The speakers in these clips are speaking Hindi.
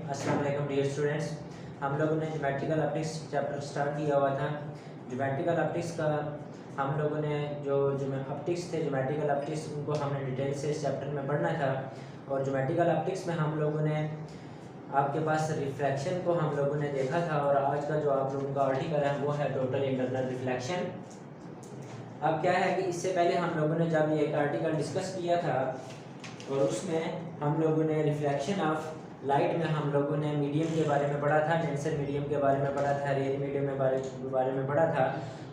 अस्सलाम वालेकुम डियर स्टूडेंट्स। हम लोगों ने ज्योमेट्रिकल ऑप्टिक्स चैप्टर स्टार्ट किया हुआ था। ज्योमेट्रिकल ऑप्टिक्स का हम लोगों ने जो ऑप्टिक्स थे, ज्योमेट्रिकल ऑप्टिक्स, उनको हमने डिटेल से इस चैप्टर में पढ़ना था। और ज्योमेट्रिकल ऑप्टिक्स में हम लोगों ने आपके पास रिफ्लेक्शन को हम लोगों ने देखा था। और आज का जो आप लोगों का आर्टिकल है वो है टोटल इंटरनल रिफ्लेक्शन। अब क्या है कि इससे पहले हम लोगों ने जब ये एक आर्टिकल डिस्कस किया था और उसमें हम लोगों ने रिफ्लेक्शन ऑफ लाइट में हम लोगों ने मीडियम के बारे में पढ़ा था, डेंसर मीडियम के बारे में पढ़ा था, रेयर मीडियम के बारे में पढ़ा था।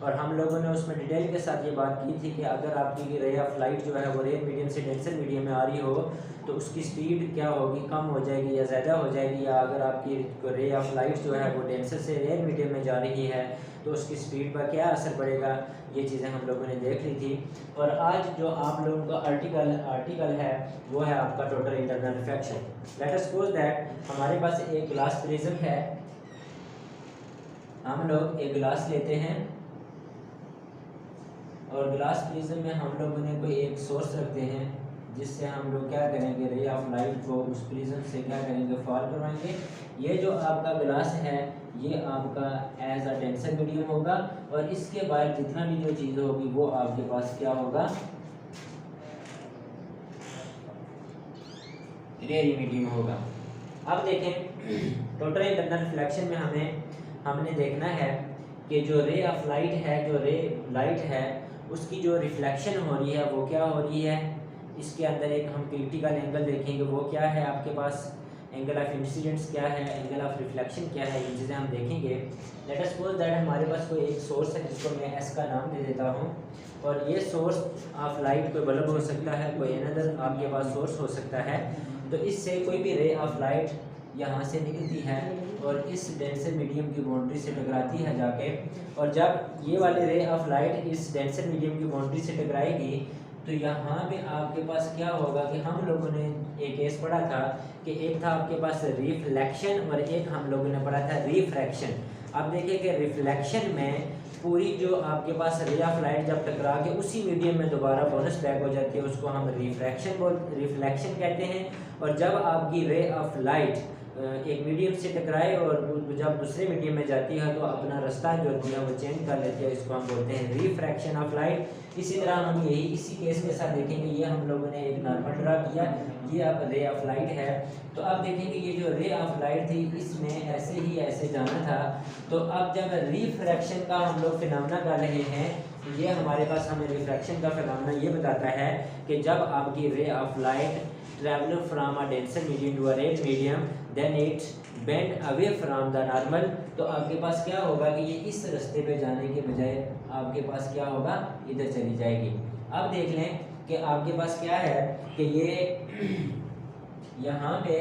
और हम लोगों ने उसमें डिटेल के साथ ये बात की थी कि अगर आपकी रे ऑफ लाइट जो है वो रेयर मीडियम से डेंसर मीडियम में आ रही हो तो उसकी स्पीड क्या होगी, कम हो जाएगी या ज़्यादा हो जाएगी। या अगर आपकी रे ऑफ लाइट जो है वो डेंसर से रेयर मीडियम में जा रही है तो उसकी स्पीड पर क्या असर पड़ेगा, ये चीज़ें हम लोगों ने देख ली थी। और आज जो आप लोगों का आर्टिकल है वो है आपका total internal reflection. Late us suppose that हमारे पास एक ग्लास प्रिज्म है। हम लोग एक ग्लास लेते हैं और ग्लास प्रिज्म में हम लोगों ने कोई एक सोर्स रखते हैं जिससे हम लोग क्या करेंगे, रे ऑफ लाइट को उस प्रिज्म से क्या करेंगे, फॉल करवाएंगे। ये जो आपका ग्लास है ये आपका एज अ डेंसर मीडियम होगा और इसके बाद जितना भी जो चीज़ होगी वो आपके पास क्या होगा, रेयर मीडियम होगा। अब देखें टोटल इंटरनल रिफ्लेक्शन में हमने देखना है कि जो रे ऑफ लाइट है, जो रे लाइट है उसकी जो रिफ्लेक्शन हो रही है वो क्या हो रही है। इसके अंदर एक हम क्रिटिकल एंगल देखेंगे, वो क्या है आपके पास, एंगल ऑफ इंसिडेंस क्या है, एंगल ऑफ रिफ्लेक्शन क्या है, ये चीज़ें हम देखेंगे। लेट अस सपोज दैट हमारे पास कोई एक सोर्स है जिसको मैं एस का नाम दे देता हूँ। और ये सोर्स ऑफ लाइट कोई बल्ब हो सकता है, कोई अनदर आपके पास सोर्स हो सकता है। तो इससे कोई भी रे ऑफ लाइट यहाँ से निकलती है और इस डेंसर मीडियम की बाउंड्री से टकराती है जाके। और जब ये वाली रे ऑफ लाइट इस डेंसर मीडियम की बाउंड्री से टकराएगी तो यहाँ पे आपके पास क्या होगा कि हम लोगों ने एक केस पढ़ा था कि एक था आपके पास रिफ्लेक्शन और एक हम लोगों ने पढ़ा था रिफ्रैक्शन। अब देखिए कि रिफ्लेक्शन में पूरी जो आपके पास रे ऑफ लाइट जब टकरा के उसी मीडियम में दोबारा बोनस बैक हो जाती है उसको हम रिफ्लेक्शन कहते हैं। और जब आपकी रे ऑफ लाइट एक मीडियम से टकराए और जब दूसरे मीडियम में जाती है तो अपना रास्ता जो है वो चेंज कर लेती है, इसको हम बोलते हैं रिफ्रैक्शन ऑफ लाइट। इसी तरह हम यही इसी केस के साथ देखेंगे, ये हम लोगों ने एक नॉर्मल ड्रा किया, ये अब रे ऑफ लाइट है। तो अब देखेंगे ये जो रे ऑफ लाइट थी इसमें ऐसे ही ऐसे जाना था। तो अब जब रिफ्रैक्शन का हम लोग फिनोमेना कर रहे हैं, ये हमारे पास हमें रिफ्रैक्शन का फिनोमेना ये बताता है कि जब आपकी ray of light travel from a denser medium to a rarer medium then it bend away from the normal. तो आपके पास क्या होगा कि ये इस रास्ते पे जाने के बजाय आपके पास क्या होगा, इधर चली जाएगी। अब देख लें कि आपके पास क्या है कि ये यहाँ पे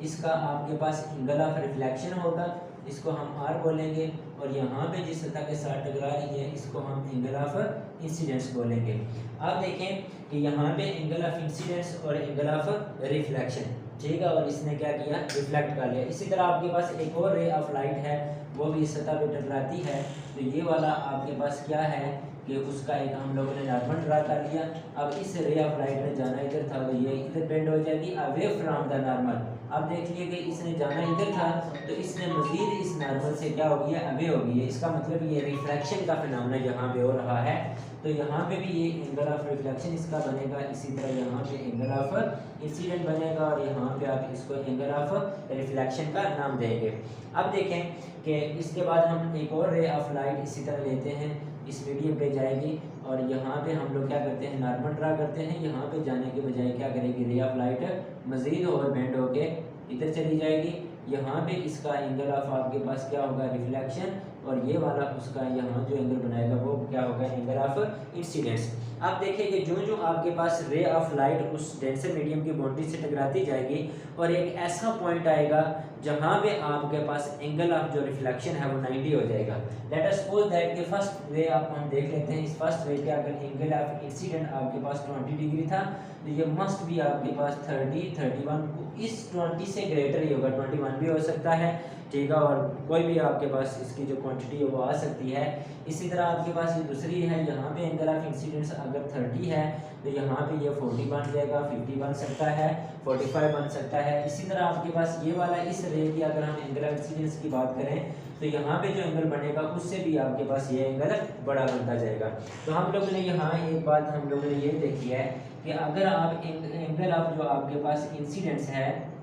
इसका आपके पास एंगल ऑफ रिफ्लेक्शन होगा, इसको हम आर बोलेंगे। और यहाँ पे जिस सतह के साथ टकरा रही है इसको हम एंगल ऑफ इंसिडेंस बोलेंगे। अब देखें कि यहाँ पे एंगल ऑफ इंसिडेंस और एंगल ऑफ रिफ्लेक्शन, ठीक है, और इसने क्या किया, रिफ्लेक्ट कर लिया। इसी तरह आपके पास एक और रे ऑफ लाइट है वो भी इस सतह पे टकराती है। तो ये वाला आपके पास क्या है कि उसका एक हम लोगों ने नॉर्मल ड्रा कर लिया। अब इस रे ऑफ लाइट ने जाना इधर था तो ये इधर बेंड हो जाएगी अवे फ्रॉम द नॉर्मल। अब देख लिए कि इसने जाना इधर था तो इसने मजीद इस नॉर्मल से क्या हो गया, अवे हो गई है। इसका मतलब ये रिफ्रैक्शन का फिनोमेना यहाँ पे हो रहा है। तो यहाँ पे भी ये एंगल ऑफ रिफ्लेक्शन इसका बनेगा, इसी तरह यहाँ पे एंगल ऑफ इंसिडेंट बनेगा और यहाँ पे आप इसको एंगल ऑफ रिफ्लेक्शन का नाम देंगे। अब देखें कि इसके बाद हम एक और रे ऑफ लाइट इसी तरह लेते हैं, इस मीडियम पे जाएगी और यहाँ पे हम लोग क्या करते हैं, नॉर्मल ड्रा करते हैं। यहाँ पे जाने के बजाय क्या करेगी, रे ऑफ लाइट मजीद और बेंड होके इधर चली जाएगी। यहाँ पे इसका एंगल ऑफ आपके पास क्या होगा, रिफ्लेक्शन, और ये वाला उसका यहाँ जो एंगल बनाएगा वो क्या होगा, एंगल ऑफ इंसिडेंस। आप देखिए कि जो जो आपके पास रे ऑफ लाइट उस डेंसर मीडियम की बाउंड्री से टकराती जाएगी और एक ऐसा पॉइंट आएगा जहाँ पे आपके पास एंगल ऑफ जो रिफ्लेक्शन है वो 90 हो जाएगा। लेट अस सपोज दैट कि फर्स्ट वे आप हम देख लेते हैं। इस फर्स्ट वे के अगर एंगल ऑफ इंसिडेंट आपके पास 20 डिग्री था, तो ये मस्ट भी आपके पास 30, 31 इस 20 से ग्रेटर ही होगा, 21 भी हो सकता है, ठीक है, और कोई भी आपके पास इसकी जो क्वांटिटी है वो आ सकती है। इसी तरह आपके पास ये दूसरी है, यहाँ पे एंगल ऑफ इंसिडेंस अगर 30 है तो यहाँ पे ये 40 बन जाएगा, 50 बन सकता है, 45 बन सकता है। इसी तरह आपके पास ये वाला इस रे की अगर हम एंगल ऑफ इंसिडेंस की बात करें तो यहाँ पे जो एंगल बनेगा उससे भी आपके पास ये एंगल बड़ा बनता जाएगा। तो हम लोगों ने यहाँ एक बात हम लोगों ने ये देखी है कि अगर आप एंगल ऑफ जो आपके पास इंसिडेंस है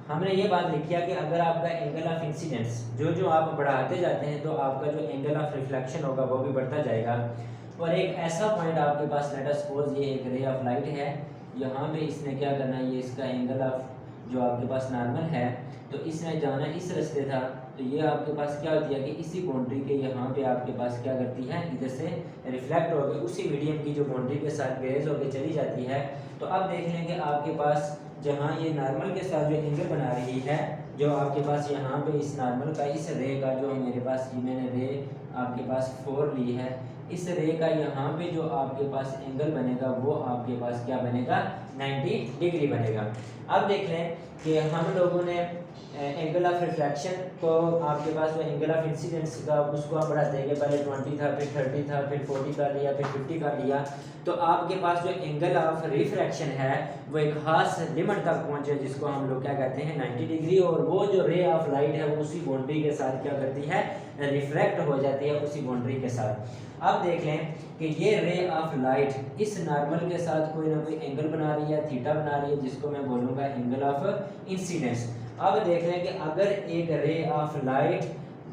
हमने ये बात लिखी है कि अगर आपका एंगल ऑफ इंसिडेंस जो जो आप बढ़ाते जाते हैं तो आपका जो एंगल ऑफ रिफ्लेक्शन होगा वो भी बढ़ता जाएगा। और एक ऐसा पॉइंट आपके पास, लेट अस सपोज ये एक रे ऑफ लाइट है, यहाँ पे इसने क्या करना है, ये इसका एंगल ऑफ जो आपके पास नॉर्मल है, तो इसने जाना इस रास्ते था, तो ये आपके पास क्या होती है कि इसी बाउंड्री के यहाँ पे आपके पास क्या करती है, इधर से रिफ्लेक्ट होकर उसी मीडियम की जो बाउंड्री के साथ ग्रेज होकर चली जाती है। तो अब देख लेंगे आपके पास जहाँ ये नॉर्मल के साथ जो एंगल बना रही है, जो आपके पास यहाँ पे इस नॉर्मल का इस रे का जो मेरे पास ये मैंने रे आपके पास 4 ली है, इस रे का यहाँ पे जो आपके पास एंगल बनेगा वो आपके पास क्या बनेगा, 90 डिग्री बनेगा। अब देख लें कि हम लोगों ने एंगल ऑफ रिफ्लेक्शन को आपके पास जो एंगल ऑफ इंसिडेंस का उसको आप बढ़ाते हैं, पहले 20 था, फिर 30 था, फिर 40 कर लिया, फिर 50 कर लिया, तो आपके पास जो एंगल ऑफ रिफ्रैक्शन है वो एक खास लिमिट तक पहुंचे जिसको हम लोग क्या कहते हैं 90 डिग्री, और वो जो रे ऑफ लाइट है वो उसी बाउंड्री के साथ क्या करती है, रिफ्रैक्ट हो जाती है उसी बाउंड्री के साथ। अब देख लें कि ये रे ऑफ लाइट इस नॉर्मल के साथ कोई ना कोई एंगल बना रही है, थीटा बना रही है, जिसको मैं बोलूँगा एंगल ऑफ इंसिडेंस। अब देख लें कि अगर एक रे ऑफ लाइट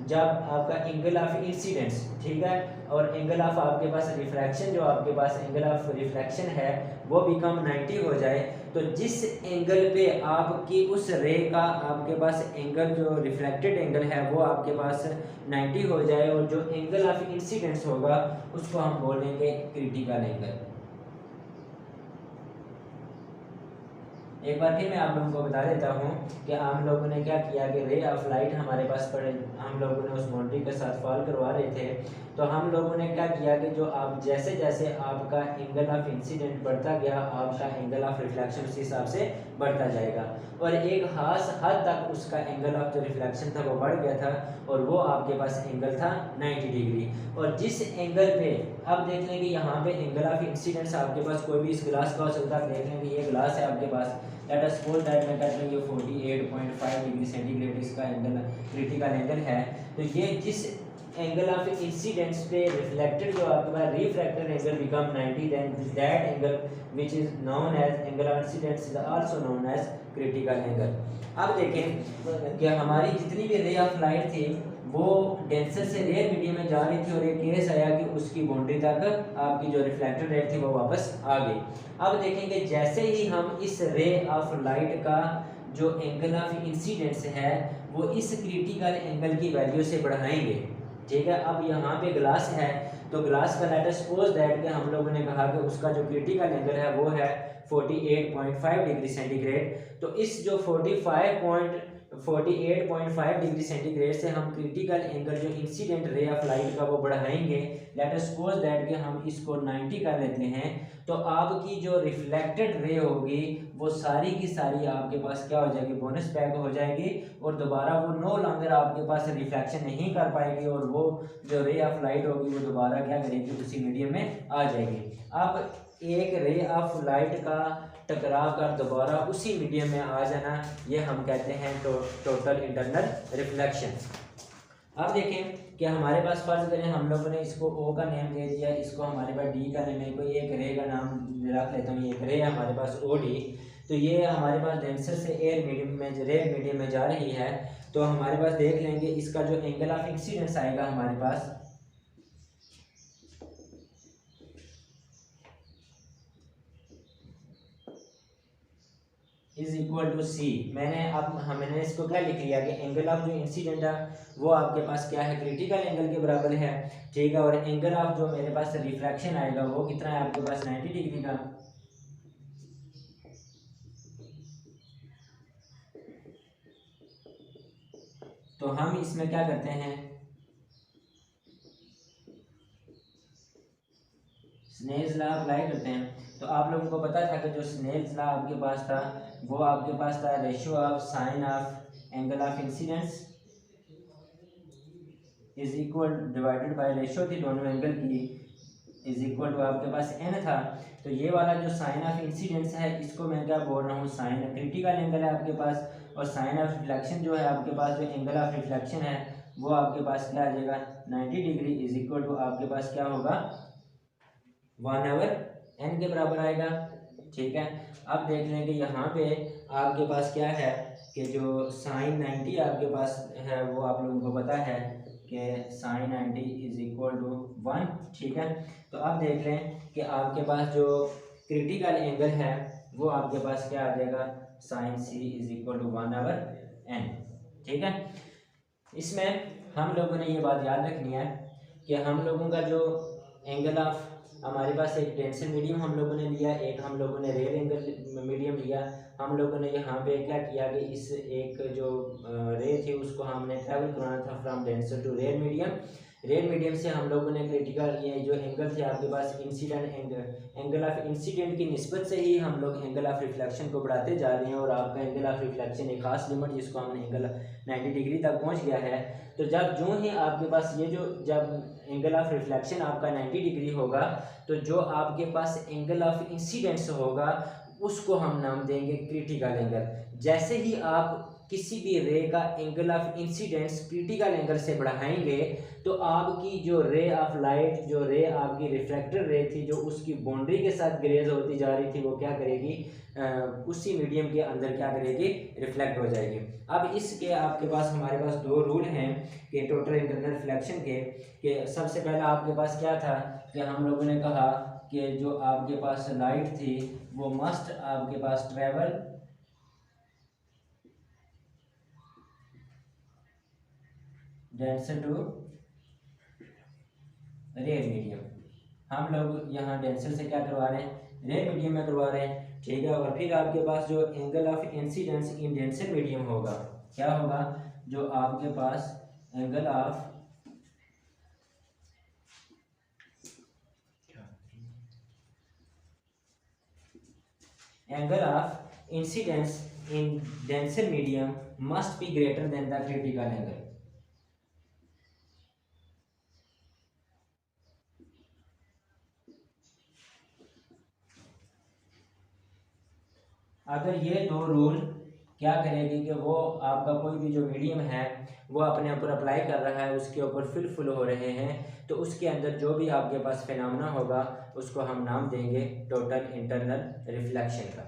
जब आपका एंगल ऑफ इंसिडेंस, ठीक है, और एंगल ऑफ आपके पास रिफ्रैक्शन जो आपके पास एंगल ऑफ रिफ्लेक्शन है वो बिकम 90 हो जाए, तो जिस एंगल पे आपकी उस रे का आपके पास एंगल जो रिफ्लेक्टेड एंगल है वो आपके पास 90 हो जाए, और जो एंगल ऑफ इंसिडेंस होगा उसको हम बोलेंगे क्रिटिकल एंगल। एक बार फिर मैं आप लोगों को बता देता हूँ कि हम लोगों ने क्या किया कि रे ऑफ लाइट हमारे पास पड़े, हम लोगों ने उस बाउंड्री के साथ फॉल करवा रहे थे, तो हम लोगों ने क्या किया कि जो आप जैसे जैसे आपका एंगल ऑफ इंसिडेंट बढ़ता गया आपका एंगल ऑफ रिफ्लेक्शन उसी हिसाब से बढ़ता जाएगा, और एक खास हद तक उसका एंगल ऑफ जो रिफ्लेक्शन था वो बढ़ गया था, और वो आपके पास एंगल था 90 डिग्री। और जिस एंगल पे अब देख लेंगे यहाँ पे एंगल ऑफ इंसिडेंस आपके पास कोई भी इस ग्लास का हो सकता है, देख लेंगे ये ग्लास है आपके पास, लेट अस सपोज दैट मैं कहता हूँ ये 48.5 डिग्री सेंटीग्रेड इसका एंगल क्रिटिकल एंगल है, तो ये जिस एंगल ऑफ इंसिडेंस पे रिफ्लेक्टेड जो आपके पास refracted angle become 90, then that angle which is known as angle of incidence is also known as critical angle. अब देखें कि हमारी जितनी भी रे ऑफ लाइट थी वो डेंसर से रेयर मीडियम में जा रही थी, और एक केस आया कि उसकी बाउंड्री तक आपकी जो रिफ्लेक्टेड रे थी वो वापस आ गई। अब देखेंगे जैसे ही हम इस रे ऑफ लाइट का जो एंगल ऑफ इंसिडेंस है वो इस क्रिटिकल एंगल की वैल्यू से बढ़ाएंगे, ठीक है। अब यहाँ पे ग्लास है, तो ग्लास का लेट अस सपोज दैट कि हम लोगों ने कहा कि उसका जो क्रिटिकल एंगल है वो है 48.5 डिग्री सेंटीग्रेड, तो इस जो 48.5 डिग्री सेंटीग्रेड से हम क्रिटिकल एंगल जो इंसिडेंट रे ऑफ लाइट का वो बढ़ाएंगे, लेट अस सपोज दैट कि हम इसको 90 कर लेते हैं, तो आपकी जो रिफ्लेक्टेड रे होगी वो सारी की सारी आपके पास क्या हो जाएगी, बोनस बैक हो जाएगी, और दोबारा वो नो लॉन्गर आपके पास रिफ्लेक्शन नहीं कर पाएगी, और वो जो रे ऑफ लाइट होगी वो दोबारा क्या करेगी, उसी मीडियम में आ जाएगी। अब एक रे ऑफ लाइट का टकराव कर दोबारा उसी मीडियम में आ जाना, ये हम कहते हैं तो टोटल इंटरनल रिफ्लेक्शन। अब देखें कि हमारे पास फर्ज करें हम लोगों ने इसको ओ का नेम दे दिया, इसको हमारे पास डी का नेम है, कोई एक रे का नाम रख लेता हूँ, ये एक रे है हमारे पास ओ डी, तो ये हमारे पास डेंसर से एयर मीडियम में रेयर मीडियम में जा रही है, तो हमारे पास देख लेंगे इसका जो एंगल ऑफ इंसिडेंस आएगा हमारे पास, इज इक्वल टू सी। हमने इसको क्या लिख लिया कि एंगल ऑफ जो इंसिडेंट है वो आपके पास क्या है, क्रिटिकल एंगल के बराबर है, ठीक है। और एंगल ऑफ जो मेरे पास रिफ्रैक्शन आएगा वो कितना है आपके पास, 90 डिग्री का। तो हम इसमें क्या करते हैं, स्नेल्स लॉ अप्लाई करते हैं। तो आप लोगों को पता था कि जो स्नेल्स लॉ आपके पास था वो आपके पास था ratio of sine of angle of incidence is equal divided by ratio थी दोनों एंगल की, इज इक्वल टू आपके पास n था। तो ये वाला जो साइन ऑफ इंसिडेंस है इसको मैं क्या बोल रहा हूँ, साइन क्रिटिकल एंगल है आपके पास। और साइन ऑफ रिफ्लेक्शन जो है आपके पास, जो एंगल ऑफ रिफ्लेक्शन है वो आपके पास क्या आ जाएगा, 90 डिग्री इज इक्वल टू आपके पास क्या होगा, 1/n के बराबर आएगा, ठीक है। अब देख लें कि यहाँ पे आपके पास क्या है कि जो साइन 90 आपके पास है वो आप लोगों को पता है कि साइन 90 इज इक्वल टू 1, ठीक है। तो अब देख लें कि आपके पास जो क्रिटिकल एंगल है वो आपके पास क्या आ जाएगा, sine c is equal to 1/n, ठीक है। इसमें हम लोगों ने ये बात याद रखनी है कि हम लोगों का जो एंगल ऑफ, हमारे पास एक टेंशन मीडियम हम लोगों ने लिया, एक हम लोगों ने रेयर एंगल मीडियम लिया। हम लोगों ने यहाँ पे क्या किया कि इस एक जो रे थी उसको हमने ट्रैवल कराना था from denser to rare medium. Rarer medium से हम लोगों ने क्रिटिकल ये जो एंगल थे आपके पास इंसिडेंट एंगल ऑफ इंसिडेंट की निस्बत से ही हम लोग एंगल ऑफ रिफ्लेक्शन को बढ़ाते जा रहे हैं। और आपका एंगल ऑफ रिफ्लेक्शन एक खास लिमिट जिसको हमने एंगल 90 डिग्री तक पहुँच गया है। तो जब जो ही आपके पास ये जो जब एंगल ऑफ रिफ्लेक्शन आपका 90 डिग्री होगा तो जो आपके पास एंगल ऑफ इंसिडेंस होगा उसको हम नाम देंगे क्रिटिकल एंगल। जैसे ही आप किसी भी रे का angle of incidence critical angle से बढ़ाएंगे तो आपकी जो रे ऑफ लाइट, जो रे आपकी रिफ्रैक्टेड रे थी जो उसकी बाउंड्री के साथ ग्रेज होती जा रही थी वो क्या करेगी, उसी मीडियम के अंदर क्या करेगी, रिफ्लेक्ट हो जाएगी। अब इसके आपके पास हमारे पास दो रूल हैं कि टोटल इंटरनल रिफ्लेक्शन के सबसे पहला आपके पास क्या था कि हम लोगों ने कहा कि जो आपके पास लाइट थी वो मस्ट आपके पास travel denser to rare medium. हम लोग यहाँ डेंसर से क्या करवा रहे हैं, रेयर मीडियम में करवा रहे हैं, ठीक है। और फिर आपके पास जो angle of incidence in denser medium होगा, क्या होगा, जो आपके पास angle of incidence in denser medium must be greater than the critical angle. अगर ये दो रूल क्या करेगी कि वो आपका कोई भी जो मीडियम है वो अपने ऊपर अप्लाई कर रहा है, उसके ऊपर फुल हो रहे हैं, तो उसके अंदर जो भी आपके पास फिनोमेना होगा उसको हम नाम देंगे टोटल इंटरनल रिफ्लेक्शन का।